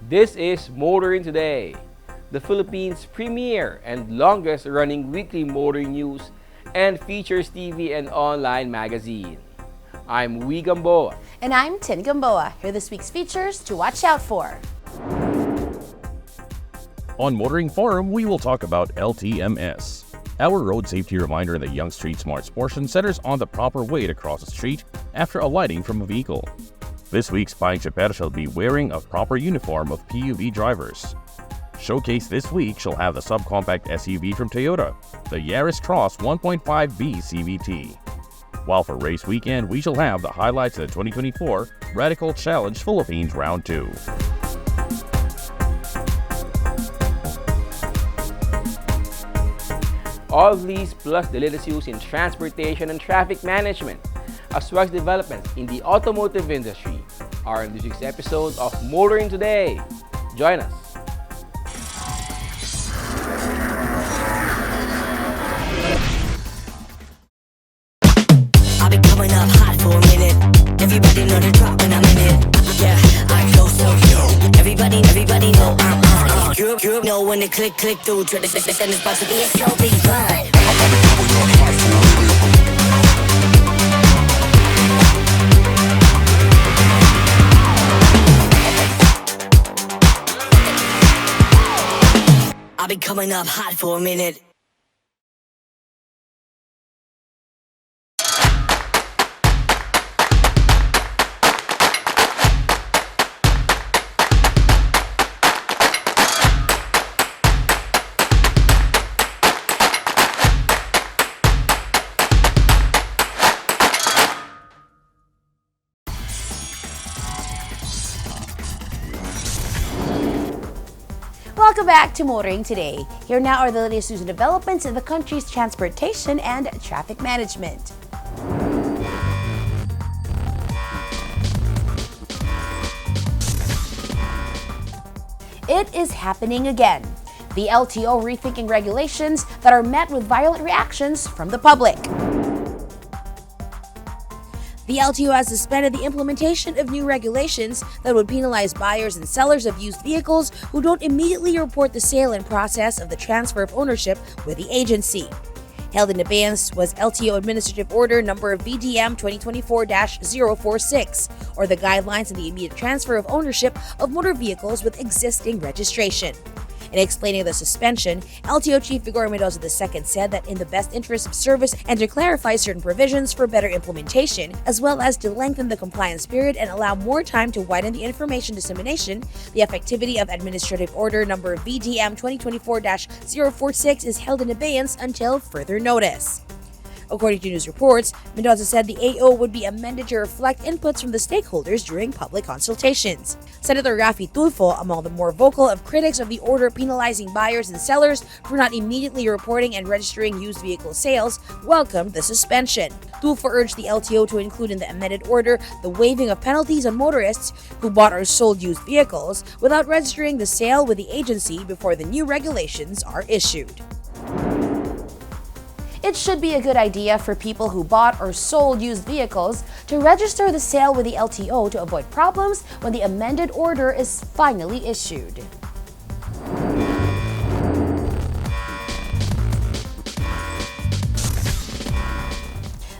This is Motoring Today, the Philippines' premier and longest-running weekly motoring news and features TV and online magazine. I'm Wee Gamboa. And I'm Tin Gamboa. Here are this week's features to watch out for. On Motoring Forum, we will talk about LTMS. Our road safety reminder in the Young Street Smarts portion centers on the proper way to cross the street after alighting from a vehicle. This week's Spying Chaper shall be wearing a proper uniform of PUV drivers. Showcase this week shall have the subcompact SUV from Toyota, the Yaris Cross 1.5B CVT. While for race weekend, we shall have the highlights of the 2024 Radical Challenge Philippines Round 2. All of these plus the latest news in transportation and traffic management, as well as developments in the automotive industry, are in this week's episode of Motoring Today. Join us. I've been coming up hot for a minute. Everybody know the drop when I'm in it. Yeah, I go so yo. Everybody know I'm on. You know when the click through to the system is about to be a so big fun. I've been coming up hot for a minute. Welcome back to Motoring Today. Here now are the latest news and developments in the country's transportation and traffic management. It is happening again. The LTO rethinking regulations that are met with violent reactions from the public. The LTO has suspended the implementation of new regulations that would penalize buyers and sellers of used vehicles who don't immediately report the sale and process of the transfer of ownership with the agency. Held in abeyance was LTO Administrative Order number VDM 2024-046, or the guidelines on the immediate transfer of ownership of motor vehicles with existing registration. In explaining the suspension, LTO Chief Vigor Mendoza II said that in the best interest of service and to clarify certain provisions for better implementation, as well as to lengthen the compliance period and allow more time to widen the information dissemination, the effectivity of Administrative Order number VDM 2024-046 is held in abeyance until further notice. According to news reports, Mendoza said the AO would be amended to reflect inputs from the stakeholders during public consultations. Senator Raffy Tulfo, among the more vocal of critics of the order penalizing buyers and sellers for not immediately reporting and registering used vehicle sales, welcomed the suspension. Tulfo urged the LTO to include in the amended order the waiving of penalties on motorists who bought or sold used vehicles without registering the sale with the agency before the new regulations are issued. It should be a good idea for people who bought or sold used vehicles to register the sale with the LTO to avoid problems when the amended order is finally issued.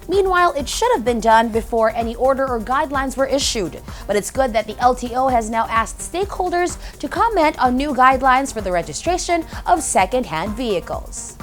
Meanwhile, it should have been done before any order or guidelines were issued, but it's good that the LTO has now asked stakeholders to comment on new guidelines for the registration of second-hand vehicles.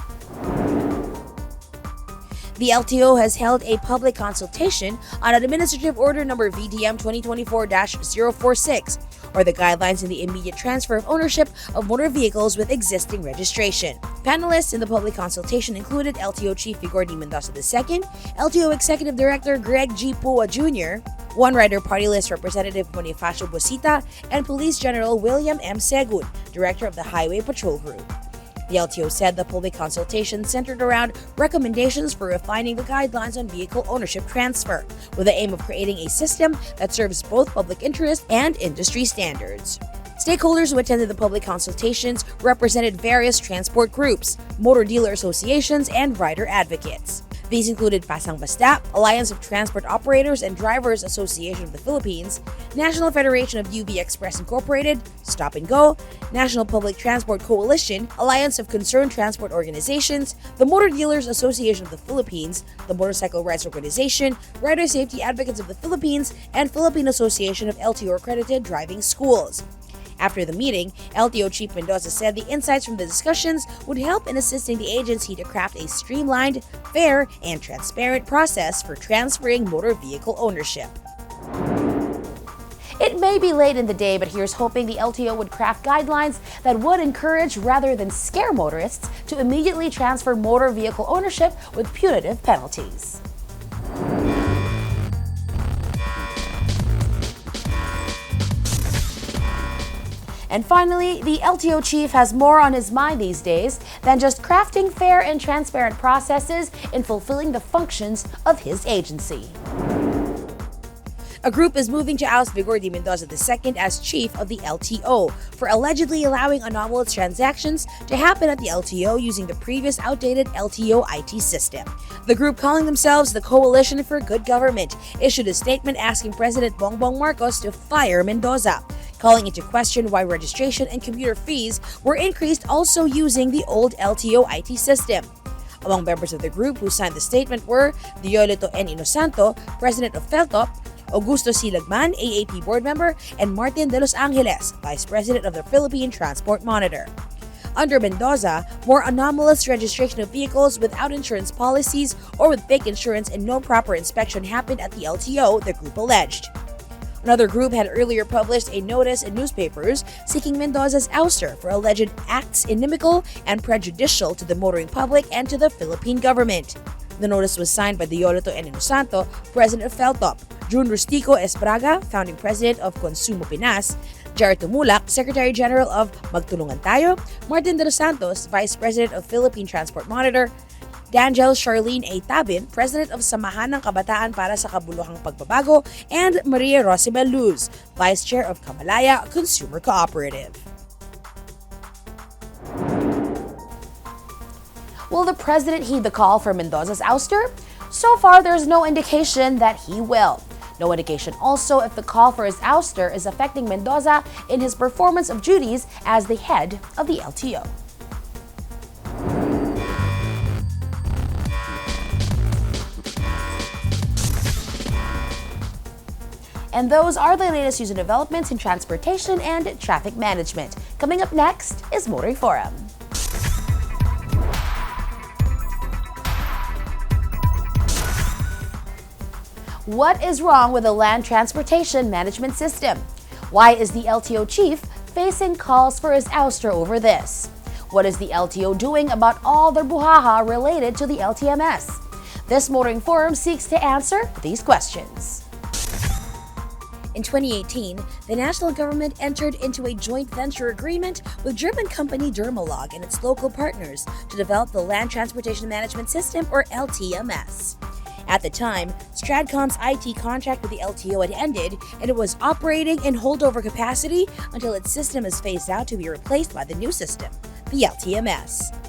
The LTO has held a public consultation on Administrative Order number VDM 2024-046, or the guidelines in the immediate transfer of ownership of motor vehicles with existing registration. Panelists in the public consultation included LTO Chief Vigor D. Mendoza II, LTO Executive Director Greg G. Pua Jr., One Rider Party List Representative Bonifacio Bosita, and Police General William M. Segun, Director of the Highway Patrol Group. The LTO said the public consultation centered around recommendations for refining the guidelines on vehicle ownership transfer, with the aim of creating a system that serves both public interest and industry standards. Stakeholders who attended the public consultations represented various transport groups, motor dealer associations, and rider advocates. These included Pasang Basta, Alliance of Transport Operators and Drivers Association of the Philippines, National Federation of UV Express Incorporated, Stop and Go, National Public Transport Coalition, Alliance of Concerned Transport Organizations, the Motor Dealers Association of the Philippines, the Motorcycle Rights Organization, Rider Safety Advocates of the Philippines, and Philippine Association of LTO-accredited driving schools. After the meeting, LTO Chief Mendoza said the insights from the discussions would help in assisting the agency to craft a streamlined, fair, and transparent process for transferring motor vehicle ownership. It may be late in the day, but here's hoping the LTO would craft guidelines that would encourage rather than scare motorists to immediately transfer motor vehicle ownership with punitive penalties. And finally, the LTO chief has more on his mind these days than just crafting fair and transparent processes in fulfilling the functions of his agency. A group is moving to oust Vigor D. Mendoza II as chief of the LTO for allegedly allowing anomalous transactions to happen at the LTO using the previous outdated LTO IT system. The group, calling themselves the Coalition for Good Government, issued a statement asking President Bongbong Marcos to fire Mendoza, calling into question why registration and commuter fees were increased also using the old LTO IT system. Among members of the group who signed the statement were Diolito N. Inosanto, President of Feltop, Augusto C. Lagman, AAP board member, and Martin de los Angeles, Vice President of the Philippine Transport Monitor. Under Mendoza, more anomalous registration of vehicles without insurance policies or with fake insurance and no proper inspection happened at the LTO, the group alleged. Another group had earlier published a notice in newspapers seeking Mendoza's ouster for alleged acts inimical and prejudicial to the motoring public and to the Philippine government. The notice was signed by Diolito N. Inosanto, President of Feltop, June Rustico Espraga, Founding President of Consumo Pinas, Jared Tumulak, Secretary General of Magtulungan Tayo, Martin de los Santos, Vice President of Philippine Transport Monitor, Dangel Charlene A. Tabin, President of Samahan ng Kabataan para sa Kabuluhang Pagbabago, and Maria Rosibel Luz, Vice Chair of Kamalaya Consumer Cooperative. Will the president heed the call for Mendoza's ouster? So far, there's no indication that he will. No indication also if the call for his ouster is affecting Mendoza in his performance of duties as the head of the LTO. And those are the latest news and developments in transportation and traffic management. Coming up next is Motoring Forum. What is wrong with the Land Transportation Management System? Why is the LTO chief facing calls for his ouster over this? What is the LTO doing about all the brouhaha related to the LTMS? This Motoring Forum seeks to answer these questions. In 2018, the national government entered into a joint venture agreement with German company Dermalog and its local partners to develop the Land Transportation Management System, or LTMS. At the time, Stradcom's IT contract with the LTO had ended, and it was operating in holdover capacity until its system is phased out to be replaced by the new system, the LTMS.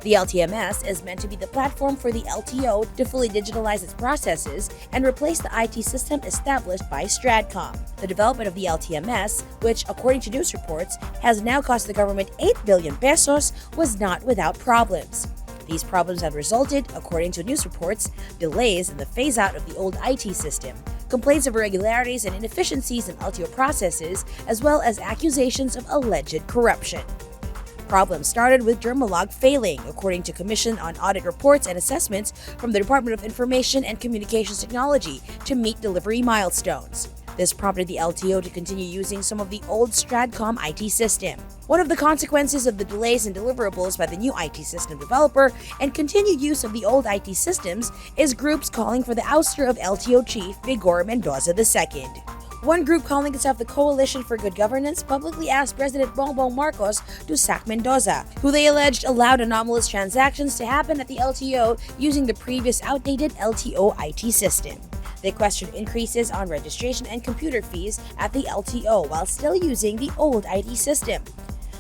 The LTMS is meant to be the platform for the LTO to fully digitalize its processes and replace the IT system established by Stradcom. The development of the LTMS, which, according to news reports, has now cost the government 8 billion pesos, was not without problems. These problems have resulted, according to news reports, delays in the phase-out of the old IT system, complaints of irregularities and inefficiencies in LTO processes, as well as accusations of alleged corruption. Problems started with Dermalog failing, according to Commission on Audit reports and assessments from the Department of Information and Communications Technology, to meet delivery milestones. This prompted the LTO to continue using some of the old Stratcom IT system. One of the consequences of the delays in deliverables by the new IT system developer and continued use of the old IT systems is groups calling for the ouster of LTO chief Vigor Mendoza II. One group calling itself the Coalition for Good Governance publicly asked President Bongbong Marcos to sack Mendoza, who they alleged allowed anomalous transactions to happen at the LTO using the previous outdated LTO IT system. They questioned increases on registration and computer fees at the LTO while still using the old IT system.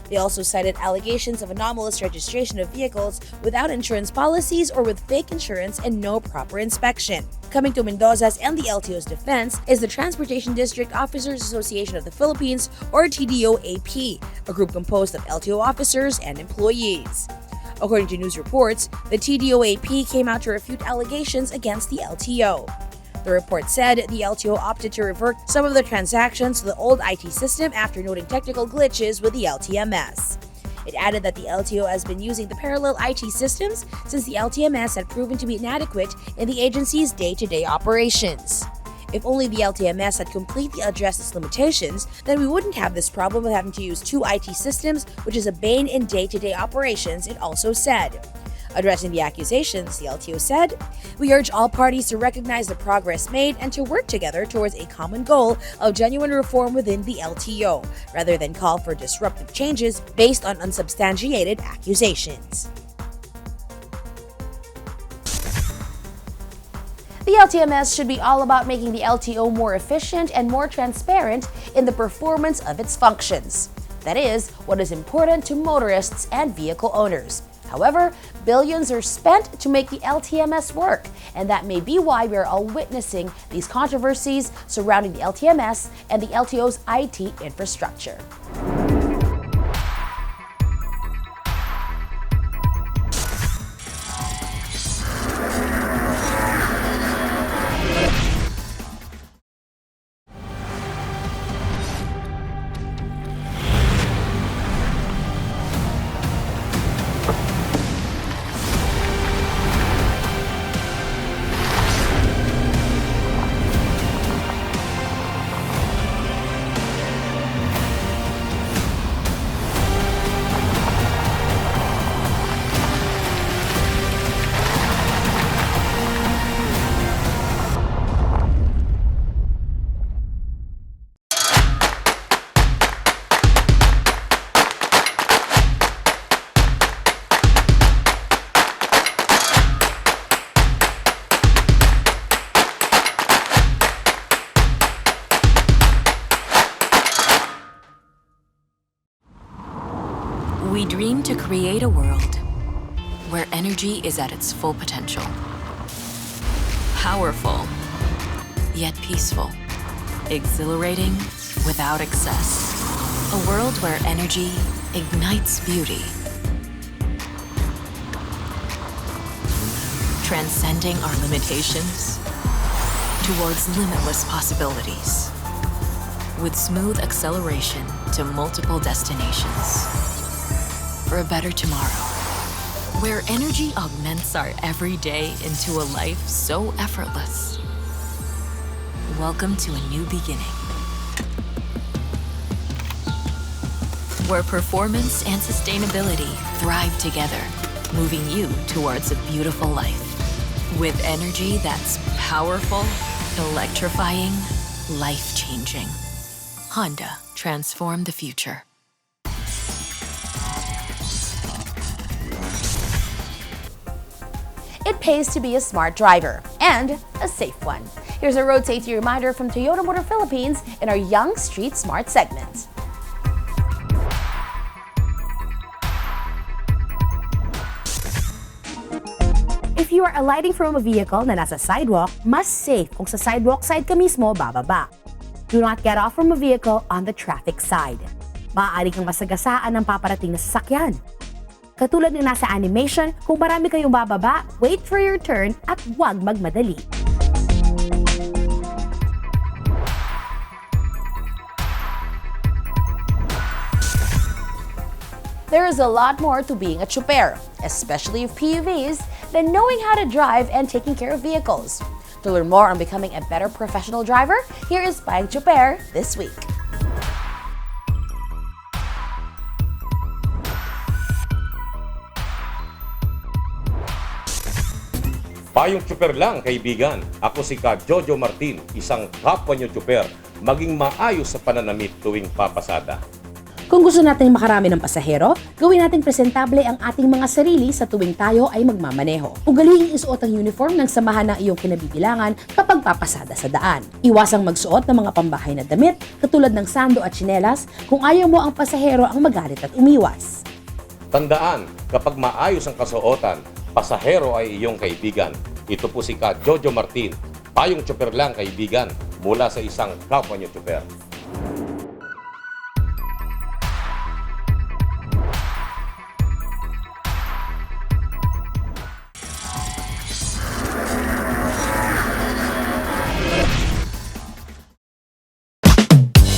They also cited allegations of anomalous registration of vehicles without insurance policies or with fake insurance and no proper inspection. Coming to Mendoza's and the LTO's defense is the Transportation District Officers Association of the Philippines, or TDO-AP, a group composed of LTO officers and employees. According to news reports, the TDO-AP came out to refute allegations against the LTO. The report said the LTO opted to revert some of the transactions to the old IT system after noting technical glitches with the LTMS. It added that the LTO has been using the parallel IT systems since the LTMS had proven to be inadequate in the agency's day-to-day operations. If only the LTMS had completely addressed its limitations, then we wouldn't have this problem with having to use two IT systems, which is a bane in day-to-day operations, it also said. Addressing the accusations, the LTO said, "We urge all parties to recognize the progress made and to work together towards a common goal of genuine reform within the LTO, rather than call for disruptive changes based on unsubstantiated accusations." The LTMS should be all about making the LTO more efficient and more transparent in the performance of its functions. That is, what is important to motorists and vehicle owners. However, billions are spent to make the LTMS work, and that may be why we are all witnessing these controversies surrounding the LTMS and the LTO's IT infrastructure. We dream to create a world where energy is at its full potential. Powerful, yet peaceful. Exhilarating without excess. A world where energy ignites beauty. Transcending our limitations towards limitless possibilities. With smooth acceleration to multiple destinations. For a better tomorrow, where energy augments our everyday into a life so effortless. Welcome to a new beginning. Where performance and sustainability thrive together, moving you towards a beautiful life. With energy that's powerful, electrifying, life-changing. Honda, transform the future. It pays to be a smart driver and a safe one. Here's a road safety reminder from Toyota Motor Philippines in our Young Street Smart segment. If you are alighting from a vehicle na nasa sidewalk, mas safe kung sa sidewalk side ka mismo bababa. Do not get off from a vehicle on the traffic side. Maaari kang masagasaan ng paparating na sasakyan. Katulad ng nasa animation, kung marami kayong bababa, wait for your turn at huwag magmadali. There is a lot more to being a chopper, especially of PUVs, than knowing how to drive and taking care of vehicles. To learn more on becoming a better professional driver, here is Payag Chuper this week. Payong tsuper lang, kaibigan. Ako si Ka Jojo Martin, isang kapwa niyo tsuper. Maging maayos sa pananamit tuwing papasada. Kung gusto natin makarami ng pasahero, gawin nating presentable ang ating mga sarili sa tuwing tayo ay magmamaneho. Ugaliing isuot ang uniform ng samahan ng iyong kinabibilangan kapag papasada sa daan. Iwasang magsuot ng mga pambahay na damit katulad ng sando at tsinelas kung ayaw mo ang pasahero ang magalit at umiwas. Tandaan, kapag maayos ang kasuotan, pasahero ay iyong kaibigan. Ito po si Ka Jojo Martin. Payong tsuper lang, kaibigan, mula sa isang kapwa niyo tsuper.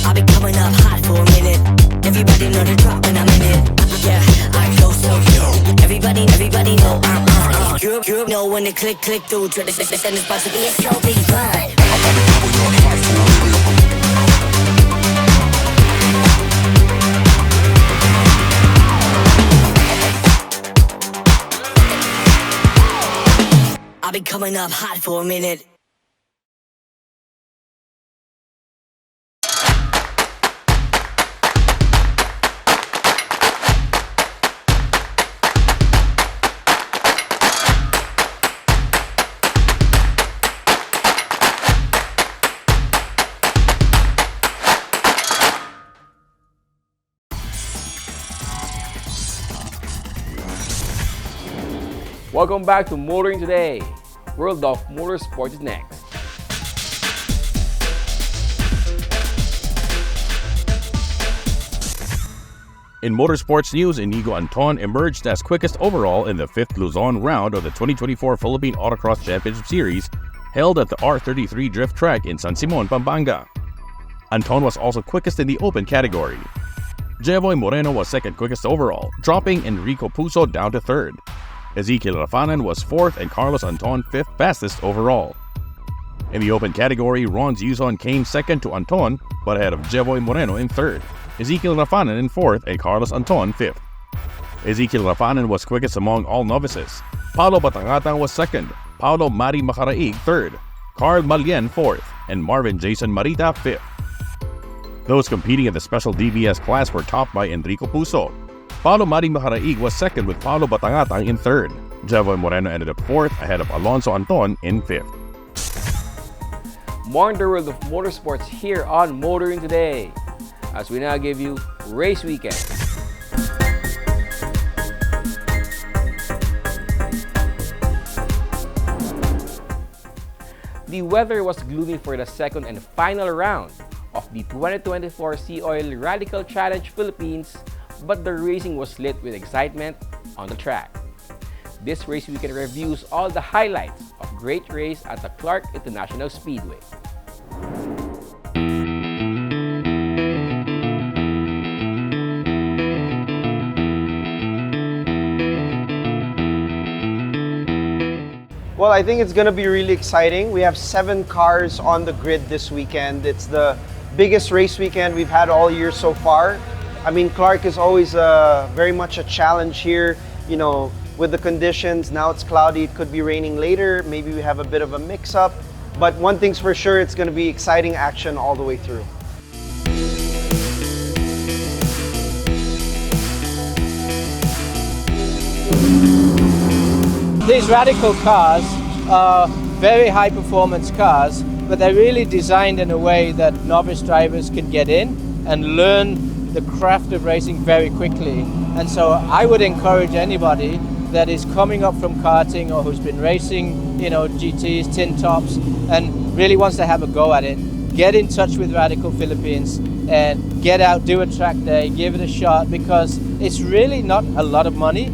I've been coming up hot for a minute. Everybody know the drop when I'm in it. Yeah, I go so cute. Everybody know I'm you know when the click through. Try to send this about to be a so big fun. I've been coming up hot for a minute. Welcome back to Motoring Today. World of Motorsport is next. In motorsports news, Inigo Anton emerged as quickest overall in the 5th Luzon round of the 2024 Philippine Autocross Championship Series held at the R33 Drift Track in San Simon, Pampanga. Anton was also quickest in the open category. Jevoy Moreno was second quickest overall, dropping Enrico Puso down to third. Ezekiel Rafanan was 4th and Carlos Anton 5th fastest overall. In the open category, Ron Zuzon came second to Anton, but ahead of Jevoy Moreno in 3rd, Ezekiel Rafanan in 4th and Carlos Anton 5th. Ezekiel Rafanan was quickest among all novices. Paulo Batangatang was 2nd, Paulo Mari Macaraig 3rd, Carl Malien 4th, and Marvin Jason Marita 5th. Those competing in the special DBS class were topped by Enrico Puso. Paulo Mari Macaraig was 2nd with Paulo Batangatang in 3rd. Jevoy Moreno ended up 4th ahead of Alonso Anton in 5th. More in the world of motorsports here on Motoring Today, as we now give you Race Weekend. The weather was gloomy for the second and final round of the 2024 Sea Oil Radical Challenge Philippines, but the racing was lit with excitement on the track. This race weekend reviews all the highlights of great race at the Clark International Speedway. Well, I think it's going to be really exciting. We have 7 cars on the grid this weekend. It's the biggest race weekend we've had all year so far. I mean, Clark is always very much a challenge here, you know, with the conditions. Now it's cloudy, it could be raining later. Maybe we have a bit of a mix-up. But one thing's for sure, it's going to be exciting action all the way through. These Radical cars are very high performance cars, but they're really designed in a way that novice drivers can get in and learn the craft of racing very quickly. And so I would encourage anybody that is coming up from karting or who's been racing, you know, GTs, tin tops, and really wants to have a go at it, get in touch with Radical Philippines and get out, do a track day, give it a shot, because it's really not a lot of money.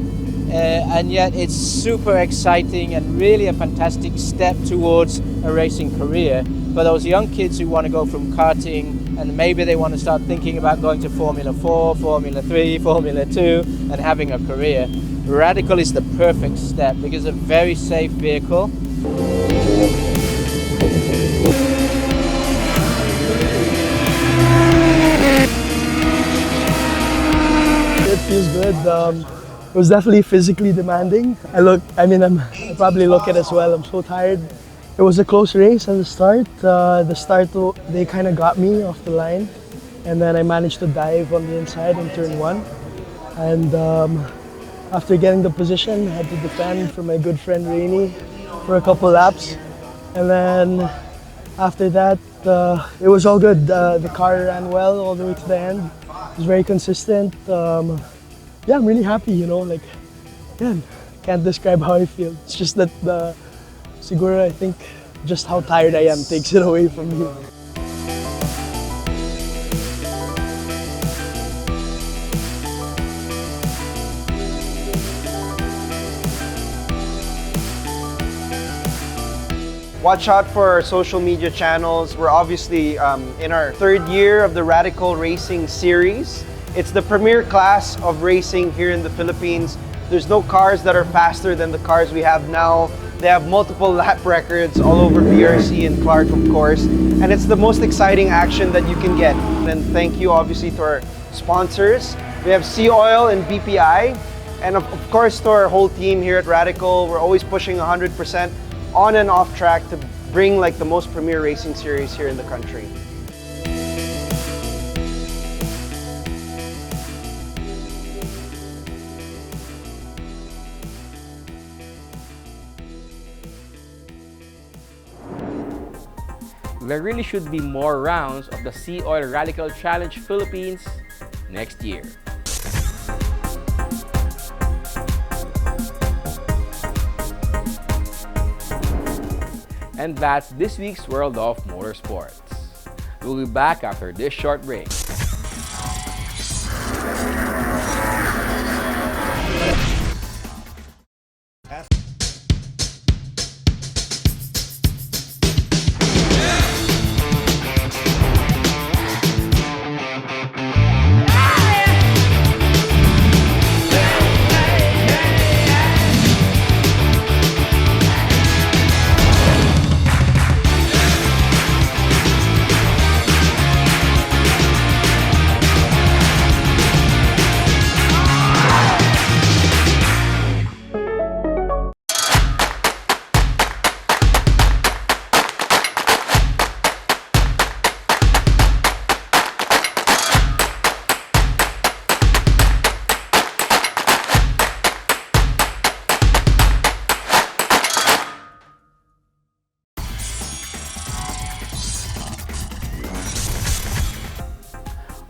And yet it's super exciting and really a fantastic step towards a racing career for those young kids who want to go from karting and maybe they want to start thinking about going to Formula 4, Formula 3, Formula 2 and having a career. Radical is the perfect step because it's a very safe vehicle. It was definitely physically demanding. I probably look it as well. I'm so tired. It was a close race at the start. They kind of got me off the line, and then I managed to dive on the inside in turn one. And after getting the position, I had to defend for my good friend Rainy for a couple laps. And then after that, it was all good. The car ran well all the way to the end. It was very consistent. Yeah, I'm really happy, can't describe how I feel. It's just that siguro I think just how tired I am takes it away from me. Watch out for our social media channels. We're obviously in our third year of the Radical Racing series. It's the premier class of racing here in the Philippines. There's no cars that are faster than the cars we have now. They have multiple lap records all over BRC and Clark, of course. And it's the most exciting action that you can get. And thank you obviously to our sponsors. We have Sea Oil and BPI. And of course to our whole team here at Radical. We're always pushing 100% on and off track to bring the most premier racing series here in the country. There really should be more rounds of the Sea Oil Radical Challenge Philippines next year. And that's this week's World of Motorsports. We'll be back after this short break.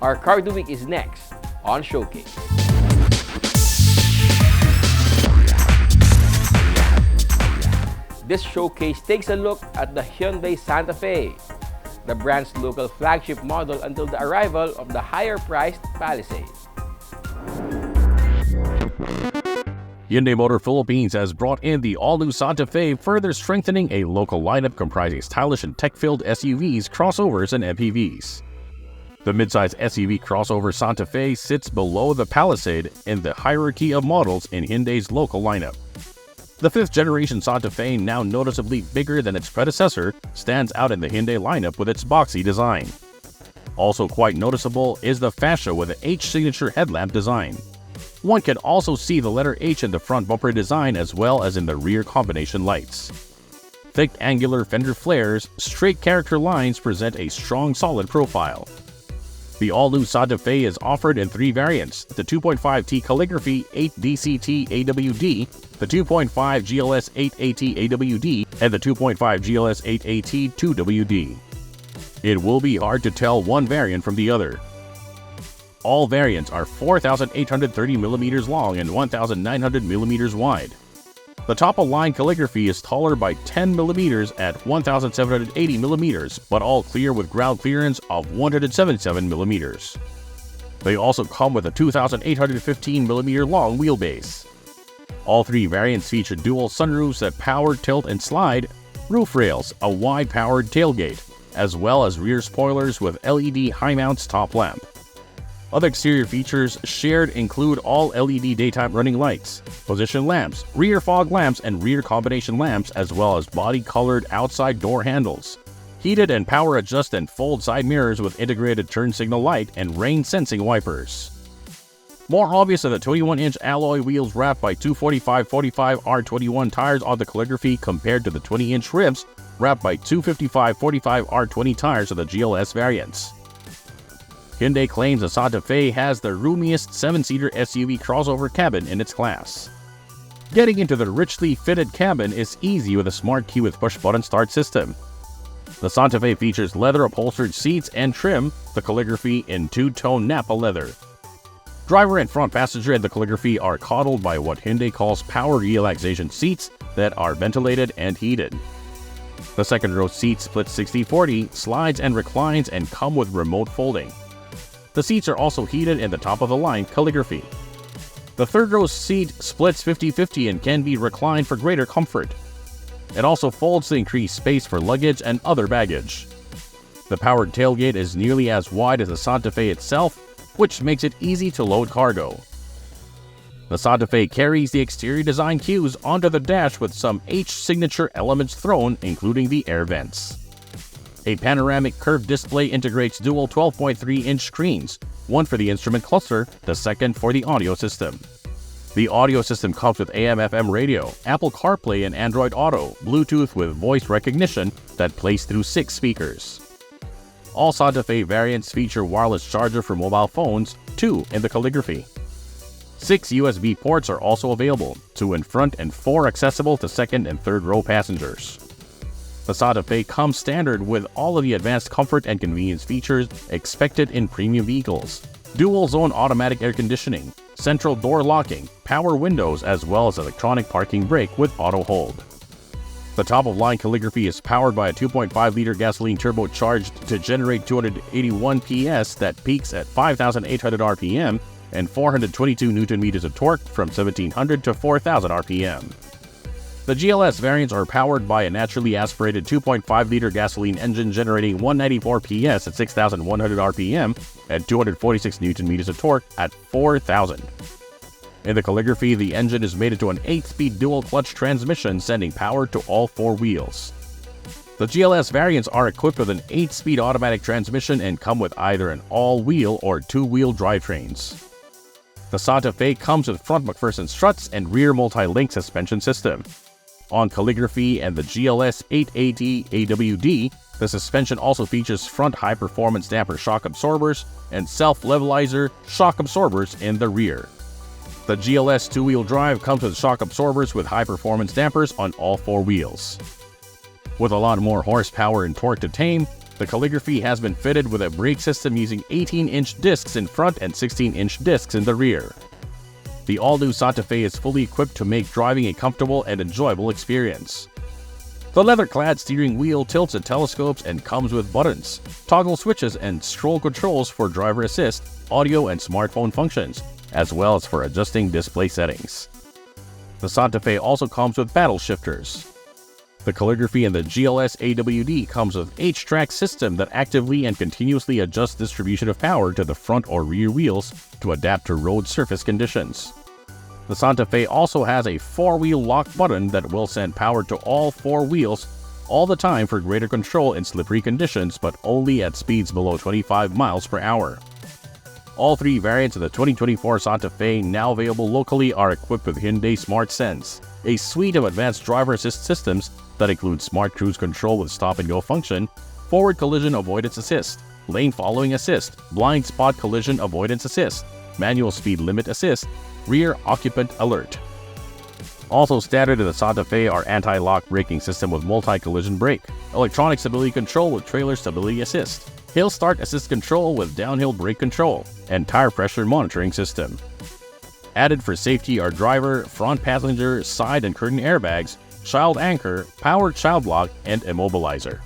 Our Car of the Week is next on Showcase. This showcase takes a look at the Hyundai Santa Fe, the brand's local flagship model until the arrival of the higher-priced Palisade. Hyundai Motor Philippines has brought in the all-new Santa Fe, further strengthening a local lineup comprising stylish and tech-filled SUVs, crossovers, and MPVs. The midsize SUV crossover Santa Fe sits below the Palisade in the hierarchy of models in Hyundai's local lineup. The 5th generation Santa Fe, now noticeably bigger than its predecessor, stands out in the Hyundai lineup with its boxy design. Also quite noticeable is the fascia with an H signature headlamp design. One can also see the letter H in the front bumper design as well as in the rear combination lights. Thick angular fender flares, straight character lines present a strong solid profile. The all-new Santa Fe is offered in 3 variants: the 2.5T Calligraphy 8DCT AWD, the 2.5 GLS 8AT AWD, and the 2.5 GLS 8AT 2WD. It will be hard to tell one variant from the other. All variants are 4,830mm long and 1,900mm wide. The top-of-line calligraphy is taller by 10mm at 1,780mm, but all clear with ground clearance of 177mm. They also come with a 2,815mm long wheelbase. All 3 variants feature dual sunroofs that power, tilt, and slide, roof rails, a wide-powered tailgate, as well as rear spoilers with LED high-mounts top lamp. Other exterior features shared include all LED daytime running lights, position lamps, rear fog lamps, and rear combination lamps, as well as body-colored outside door handles, heated and power adjust and fold side mirrors with integrated turn signal light and rain sensing wipers. More obvious are the 21-inch alloy wheels wrapped by two 45/45 R21 tires on the Calligraphy compared to the 20-inch rims wrapped by two 55/45 R20 tires of the GLS variants. Hyundai claims the Santa Fe has the roomiest 7-seater SUV crossover cabin in its class. Getting into the richly fitted cabin is easy with a smart key with push-button start system. The Santa Fe features leather-upholstered seats and trim the Calligraphy in two-tone Nappa leather. Driver and front passenger and the Calligraphy are coddled by what Hyundai calls power relaxation seats that are ventilated and heated. The second row seat splits 60/40, slides and reclines, and come with remote folding. The seats are also heated in the top-of-the-line Calligraphy. The third row seat splits 50/50 and can be reclined for greater comfort. It also folds to increase space for luggage and other baggage. The powered tailgate is nearly as wide as the Santa Fe itself, which makes it easy to load cargo. The Santa Fe carries the exterior design cues onto the dash with some H signature elements thrown, including the air vents. A panoramic curved display integrates dual 12.3-inch screens, one for the instrument cluster, the second for the audio system. The audio system comes with AM/FM radio, Apple CarPlay and Android Auto, Bluetooth with voice recognition that plays through 6 speakers. All Santa Fe variants feature wireless charger for mobile phones, 2 in the Calligraphy. 6 USB ports are also available, 2 in front and 4 accessible to second and third row passengers. The Santa Fe comes standard with all of the advanced comfort and convenience features expected in premium vehicles. Dual-zone automatic air conditioning, central door locking, power windows, as well as electronic parking brake with auto hold. The top-of-line Calligraphy is powered by a 2.5-liter gasoline turbocharged to generate 281 PS that peaks at 5,800 RPM and 422 Nm of torque from 1,700 to 4,000 RPM. The GLS variants are powered by a naturally aspirated 2.5-liter gasoline engine generating 194 PS at 6,100 RPM and 246 Nm of torque at 4,000. In the Calligraphy, the engine is mated to an 8-speed dual-clutch transmission sending power to all 4 wheels. The GLS variants are equipped with an 8-speed automatic transmission and come with either an all-wheel or 2-wheel drivetrains. The Santa Fe comes with front McPherson struts and rear multi-link suspension system. On Calligraphy and the GLS 880 AWD, the suspension also features front high-performance damper shock absorbers and self-levelizer shock absorbers in the rear. The GLS 2-wheel drive comes with shock absorbers with high-performance dampers on all 4 wheels. With a lot more horsepower and torque to tame, the Calligraphy has been fitted with a brake system using 18-inch discs in front and 16-inch discs in the rear. The all-new Santa Fe is fully equipped to make driving a comfortable and enjoyable experience. The leather-clad steering wheel tilts and telescopes and comes with buttons, toggle switches, and stroll controls for driver assist, audio, and smartphone functions, as well as for adjusting display settings. The Santa Fe also comes with paddle shifters. The Calligraphy and the GLS AWD comes with H-Track system that actively and continuously adjusts distribution of power to the front or rear wheels to adapt to road surface conditions. The Santa Fe also has a 4-wheel lock button that will send power to all 4 wheels all the time for greater control in slippery conditions, but only at speeds below 25 miles per hour. All 3 variants of the 2024 Santa Fe now available locally are equipped with Hyundai Smart Sense, a suite of advanced driver assist systems that include smart cruise control with stop-and-go function, forward collision avoidance assist, lane following assist, blind spot collision avoidance assist, manual speed limit assist, rear occupant alert. Also standard in the Santa Fe are anti-lock braking system with multi-collision brake, electronic stability control with trailer stability assist, hill start assist control with downhill brake control, and tire pressure monitoring system. Added for safety are driver, front passenger, side and curtain airbags, child anchor, powered child lock, and immobilizer.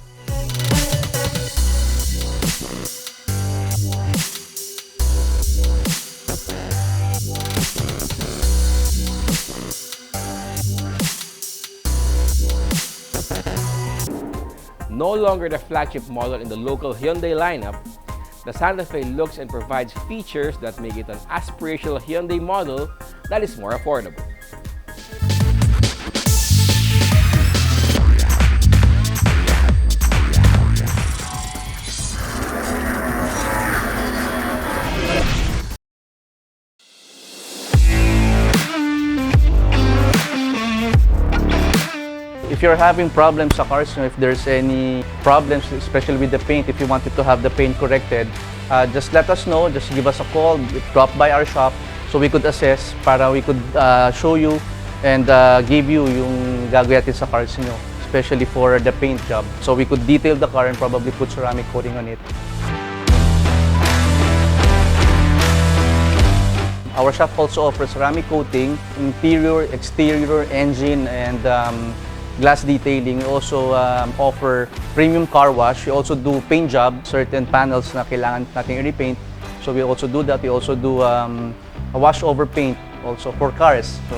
No longer the flagship model in the local Hyundai lineup, the Santa Fe looks and provides features that make it an aspirational Hyundai model that is more affordable. you're having problems sa cars, if there's any problems, especially with the paint, if you wanted to have the paint corrected, just let us know, just give us a call, drop by our shop so we could assess para we could show you and give you yung gagawin natin sa cars nyo, especially for the paint job. So we could detail the car and probably put ceramic coating on it. Our shop also offers ceramic coating, interior, exterior, engine, and glass detailing. We also offer premium car wash. We also do paint job, certain panels na kailangan natin i-repaint. So we also do that. We also do a wash over paint also for cars. So,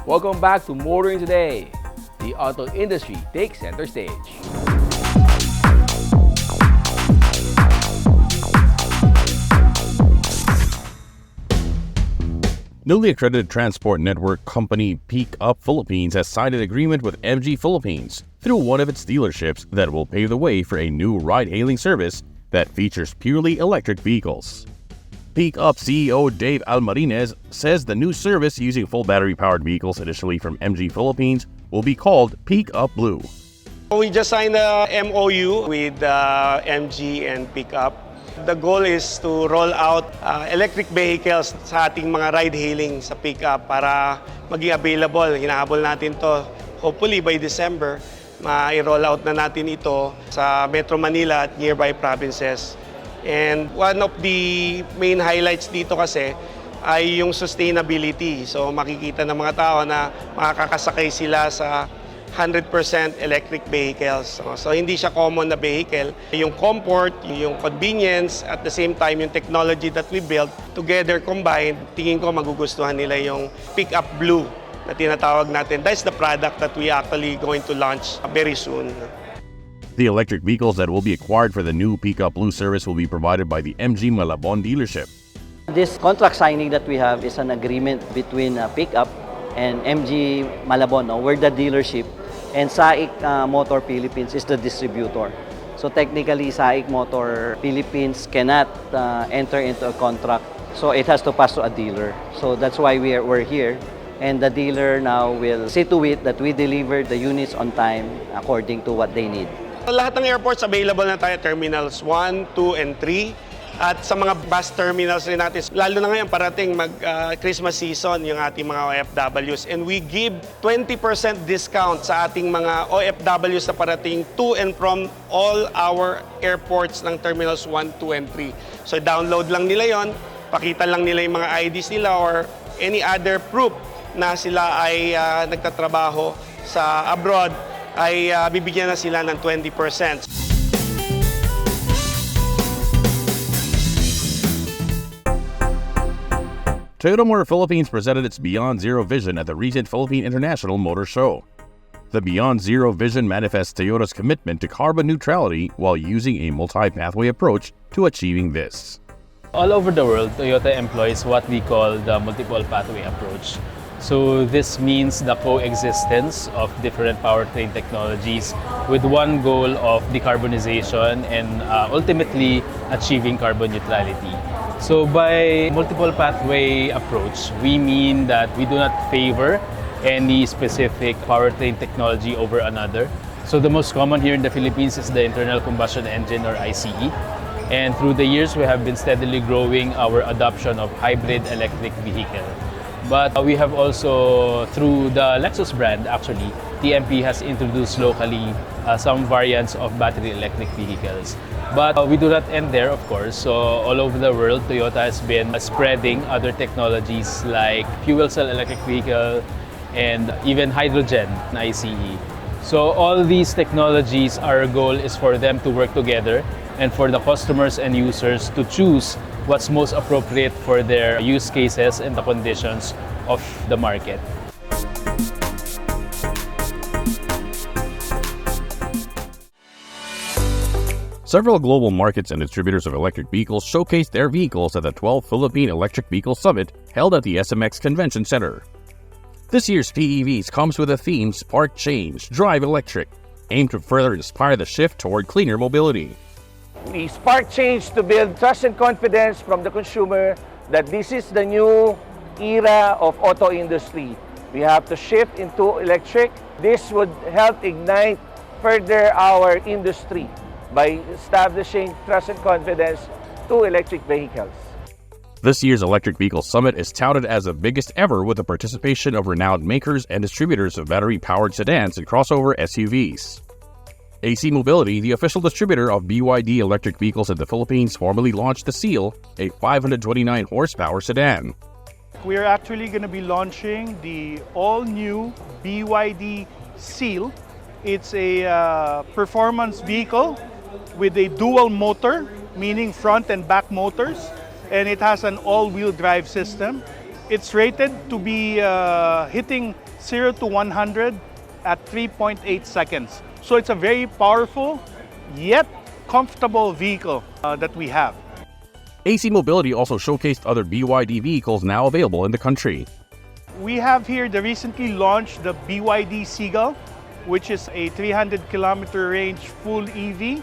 Welcome back to Motoring Today. The auto industry takes center stage. Newly accredited transport network company Peak Up Philippines has signed an agreement with MG Philippines through one of its dealerships that will pave the way for a new ride-hailing service that features purely electric vehicles. Peak Up CEO Dave Almarinez says the new service using full battery-powered vehicles initially from MG Philippines will be called Peak Up Blue. We just signed a MOU with MG and Peak Up. The goal is to roll out electric vehicles sa ating mga ride-hailing sa Peak Up para maging available. Hinahabol natin to hopefully by December. Ma-roll out na natin ito sa Metro Manila at nearby provinces. And one of the main highlights dito kasi ay yung sustainability. So makikita ng mga tao na makakasakay sila sa 100% electric vehicles. So hindi siya common na vehicle. Yung comfort, yung convenience, at the same time yung technology that we built together combined, tingin ko magugustuhan nila yung Peak Up Blue na tinatawag natin. That's the product that we actually going to launch very soon. The electric vehicles that will be acquired for the new Peak Up Blue service will be provided by the MG Malabon dealership. This contract signing that we have is an agreement between Peak Up and MG Malabon. We're the dealership and SAIC Motor Philippines is the distributor. So technically, SAIC Motor Philippines cannot enter into a contract. So it has to pass to a dealer. So that's why we're here. And the dealer now will see to it that we deliver the units on time according to what they need. Lahat ng airports available na tayo, Terminals 1, 2, and 3. At sa mga bus terminals rin natin, lalo na ngayon parating mag-Christmas season yung ating mga OFWs. And we give 20% discount sa ating mga OFWs na parating to and from all our airports ng Terminals 1, 2, and 3. So download lang nila yon, pakita lang nila yung mga IDs nila or any other proof na sila ay nagtatrabaho sa abroad, ay bibigyan na sila ng 20%. Toyota Motor Philippines presented its Beyond Zero vision at the recent Philippine International Motor Show. The Beyond Zero vision manifests Toyota's commitment to carbon neutrality while using a multi-pathway approach to achieving this. All over the world, Toyota employs what we call the multiple pathway approach. So this means the coexistence of different powertrain technologies with one goal of decarbonization and ultimately achieving carbon neutrality. So by multiple pathway approach, we mean that we do not favor any specific powertrain technology over another. So the most common here in the Philippines is the internal combustion engine or ICE. And through the years, we have been steadily growing our adoption of hybrid electric vehicle. But we have also, through the Lexus brand, actually, TMP has introduced locally some variants of battery electric vehicles. But we do not end there, of course. So all over the world, Toyota has been spreading other technologies like fuel cell electric vehicle and even hydrogen ICE. So all these technologies, our goal is for them to work together and for the customers and users to choose what's most appropriate for their use cases and the conditions of the market. Several global markets and distributors of electric vehicles showcased their vehicles at the 12th Philippine Electric Vehicle Summit held at the SMX Convention Center. This year's PEVs comes with a theme Spark Change, Drive Electric, aimed to further inspire the shift toward cleaner mobility. We spark change to build trust and confidence from the consumer that this is the new era of auto industry. We have to shift into electric. This would help ignite further our industry by establishing trust and confidence to electric vehicles. This year's Electric Vehicle Summit is touted as the biggest ever with the participation of renowned makers and distributors of battery-powered sedans and crossover SUVs. AC Mobility, the official distributor of BYD electric vehicles in the Philippines, formally launched the Seal, a 529 horsepower sedan. We are actually going to be launching the all-new BYD Seal. It's a performance vehicle with a dual motor, meaning front and back motors, and it has an all-wheel drive system. It's rated to be hitting 0 to 100 at 3.8 seconds. So it's a very powerful yet comfortable vehicle that we have. AC Mobility also showcased other BYD vehicles now available in the country. We have here the recently launched the BYD Seagull, which is a 300-kilometer range full EV.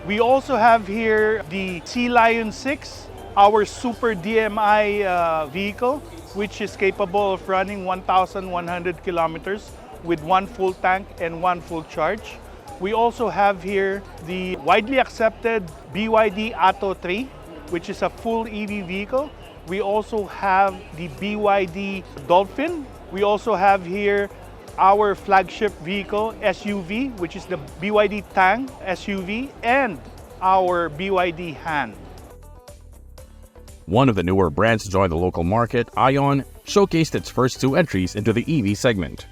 We also have here the Sea Lion 6, our super DMI vehicle, which is capable of running 1,100 kilometers with one full tank and one full charge. We also have here the widely accepted BYD Atto 3, which is a full EV vehicle. We also have the BYD Dolphin. We also have here our flagship vehicle SUV, which is the BYD Tang SUV, and our BYD Han. One of the newer brands to join the local market, Ion, showcased its first two entries into the EV segment.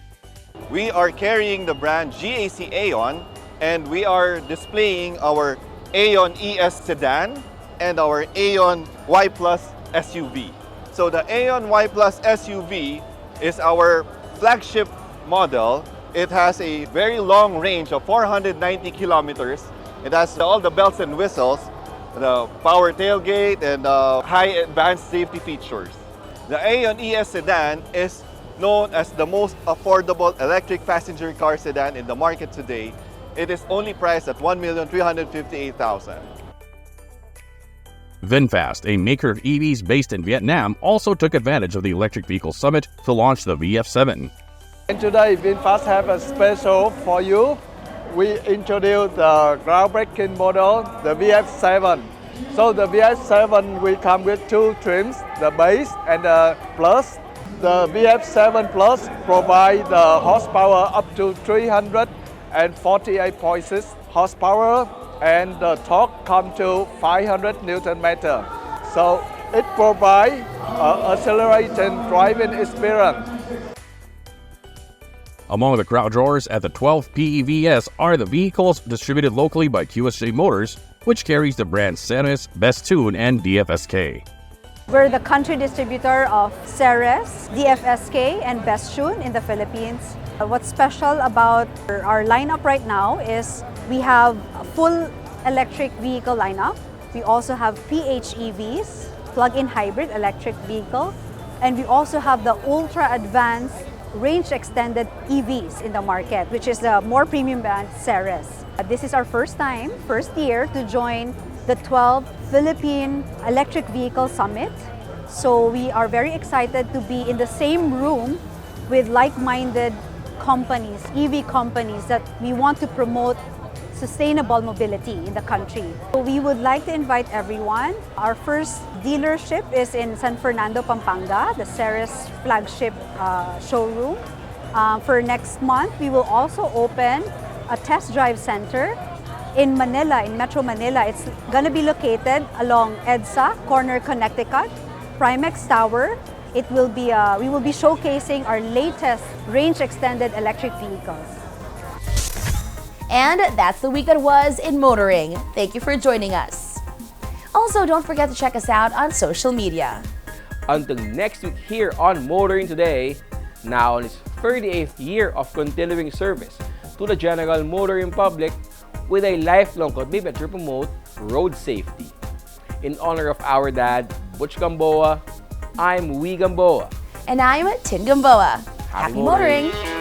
We are carrying the brand GAC Aeon, and we are displaying our Aeon ES sedan and our Aeon Y Plus SUV. So the Aeon Y Plus SUV is our flagship model. It has a very long range of 490 kilometers. It has all the bells and whistles, the power tailgate, and high advanced safety features. The Aeon ES sedan is known as the most affordable electric passenger car sedan in the market today. It is only priced at 1,358,000. VinFast, a maker of EVs based in Vietnam, also took advantage of the Electric Vehicle Summit to launch the VF7. And today, VinFast have a special for you. We introduced the groundbreaking model, the VF7. So the VF7 will come with two trims, the base and the plus. The VF7 Plus provides the horsepower up to 348.6 horsepower, and the torque comes to 500 Newton meter. So it provides accelerated driving experience. Among the crowd drawers at the 12th PEVS are the vehicles distributed locally by QSJ Motors, which carries the brands Ceres, Bestune, and DFSK. We're the country distributor of Ceres, DFSK, and Bestune in the Philippines. What's special about our lineup right now is we have a full electric vehicle lineup. We also have PHEVs, plug-in hybrid electric vehicle, and we also have the ultra-advanced range-extended EVs in the market, which is the more premium brand Ceres. This is our first year to join the 12th Philippine Electric Vehicle Summit. So we are very excited to be in the same room with like-minded companies, EV companies, that we want to promote sustainable mobility in the country. So we would like to invite everyone. Our first dealership is in San Fernando, Pampanga, the Ceres flagship showroom. For next month, we will also open a test drive center in Manila, in Metro Manila. It's going to be located along EDSA, Corner Connecticut, Primex Tower. We will be showcasing our latest range-extended electric vehicles. And that's the week that was in motoring. Thank you for joining us. Also, don't forget to check us out on social media. Until next week here on Motoring Today, now on its 38th year of continuing service to the general motoring public with a lifelong commitment to promote road safety. In honor of our dad, Butch Gamboa, I'm Wee Gamboa. And I'm Tin Gamboa. Happy motoring!